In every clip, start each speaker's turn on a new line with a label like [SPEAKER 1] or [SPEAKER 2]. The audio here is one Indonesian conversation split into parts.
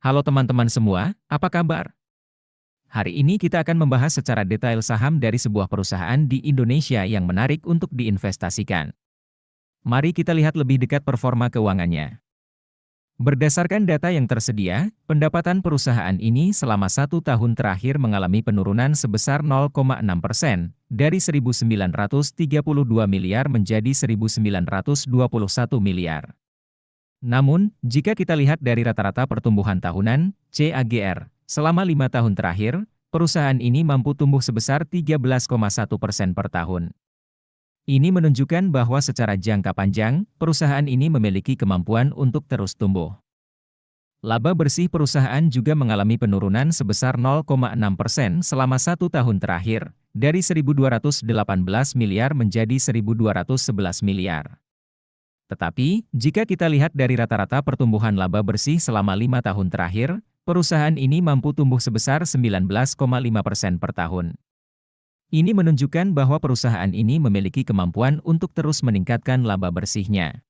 [SPEAKER 1] Halo teman-teman semua, apa kabar? Hari ini kita akan membahas secara detail saham dari sebuah perusahaan di Indonesia yang menarik untuk diinvestasikan. Mari kita lihat lebih dekat performa keuangannya. Berdasarkan data yang tersedia, pendapatan perusahaan ini selama 1 tahun terakhir mengalami penurunan sebesar 0,6%, dari 1.932 miliar menjadi 1.921 miliar. Namun, jika kita lihat dari rata-rata pertumbuhan tahunan, CAGR, selama 5 tahun terakhir, perusahaan ini mampu tumbuh sebesar 13,1% per tahun. Ini menunjukkan bahwa secara jangka panjang, perusahaan ini memiliki kemampuan untuk terus tumbuh. Laba bersih perusahaan juga mengalami penurunan sebesar 0,6% selama 1 tahun terakhir, dari 1.218 miliar menjadi 1.211 miliar. Tetapi, jika kita lihat dari rata-rata pertumbuhan laba bersih selama 5 tahun terakhir, perusahaan ini mampu tumbuh sebesar 19,5% per tahun. Ini menunjukkan bahwa perusahaan ini memiliki kemampuan untuk terus meningkatkan laba bersihnya.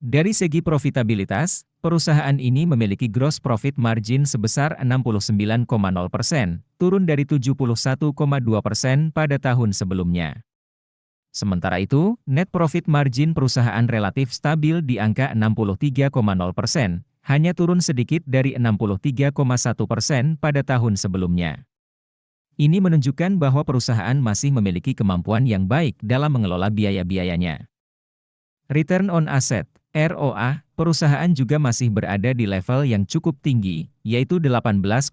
[SPEAKER 1] Dari segi profitabilitas, perusahaan ini memiliki gross profit margin sebesar 69,0%, turun dari 71,2% pada tahun sebelumnya. Sementara itu, net profit margin perusahaan relatif stabil di angka 63,0%, hanya turun sedikit dari 63,1% pada tahun sebelumnya. Ini menunjukkan bahwa perusahaan masih memiliki kemampuan yang baik dalam mengelola biaya-biayanya. Return on asset, ROA, perusahaan juga masih berada di level yang cukup tinggi, yaitu 18,0%,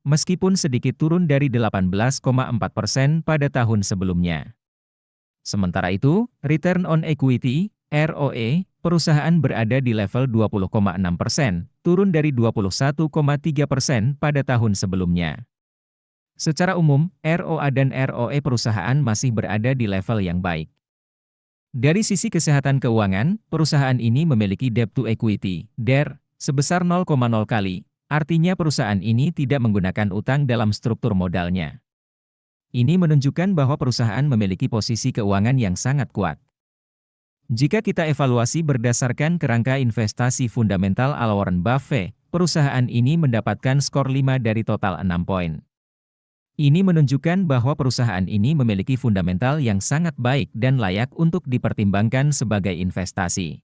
[SPEAKER 1] meskipun sedikit turun dari 18,4% pada tahun sebelumnya. Sementara itu, return on equity, ROE, perusahaan berada di level 20,6%, turun dari 21,3% pada tahun sebelumnya. Secara umum, ROA dan ROE perusahaan masih berada di level yang baik. Dari sisi kesehatan keuangan, perusahaan ini memiliki debt to equity, DER, sebesar 0,0 kali, artinya perusahaan ini tidak menggunakan utang dalam struktur modalnya. Ini menunjukkan bahwa perusahaan memiliki posisi keuangan yang sangat kuat. Jika kita evaluasi berdasarkan kerangka investasi fundamental ala Warren Buffett, perusahaan ini mendapatkan skor 5 dari total 6 poin. Ini menunjukkan bahwa perusahaan ini memiliki fundamental yang sangat baik dan layak untuk dipertimbangkan sebagai investasi.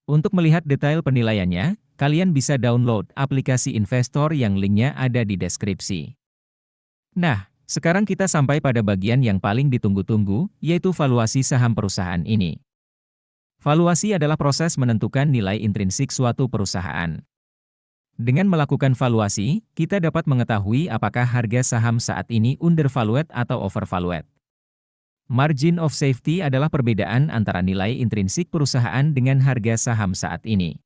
[SPEAKER 1] Untuk melihat detail penilaiannya, kalian bisa download aplikasi investor yang linknya ada di deskripsi. Nah, sekarang kita sampai pada bagian yang paling ditunggu-tunggu, yaitu valuasi saham perusahaan ini. Valuasi adalah proses menentukan nilai intrinsik suatu perusahaan. Dengan melakukan valuasi, kita dapat mengetahui apakah harga saham saat ini undervalued atau overvalued. Margin of safety adalah perbedaan antara nilai intrinsik perusahaan dengan harga saham saat ini.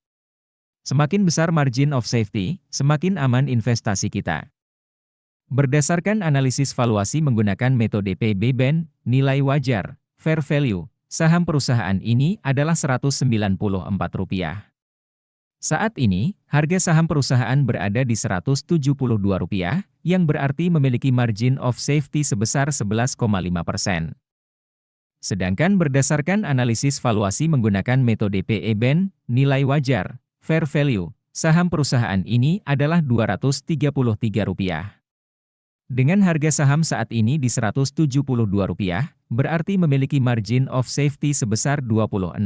[SPEAKER 1] Semakin besar margin of safety, semakin aman investasi kita. Berdasarkan analisis valuasi menggunakan metode PB/BEN, nilai wajar, fair value, saham perusahaan ini adalah Rp194. Saat ini, harga saham perusahaan berada di Rp172, yang berarti memiliki margin of safety sebesar 11,5%. Sedangkan berdasarkan analisis valuasi menggunakan metode PE/BEN, nilai wajar, fair value, saham perusahaan ini adalah Rp233. Dengan harga saham saat ini di Rp172, berarti memiliki margin of safety sebesar 26,2%.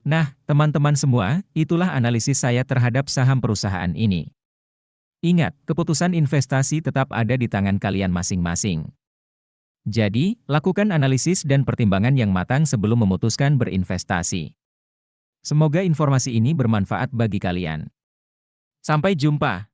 [SPEAKER 1] Nah, teman-teman semua, itulah analisis saya terhadap saham perusahaan ini. Ingat, keputusan investasi tetap ada di tangan kalian masing-masing. Jadi, lakukan analisis dan pertimbangan yang matang sebelum memutuskan berinvestasi. Semoga informasi ini bermanfaat bagi kalian. Sampai jumpa.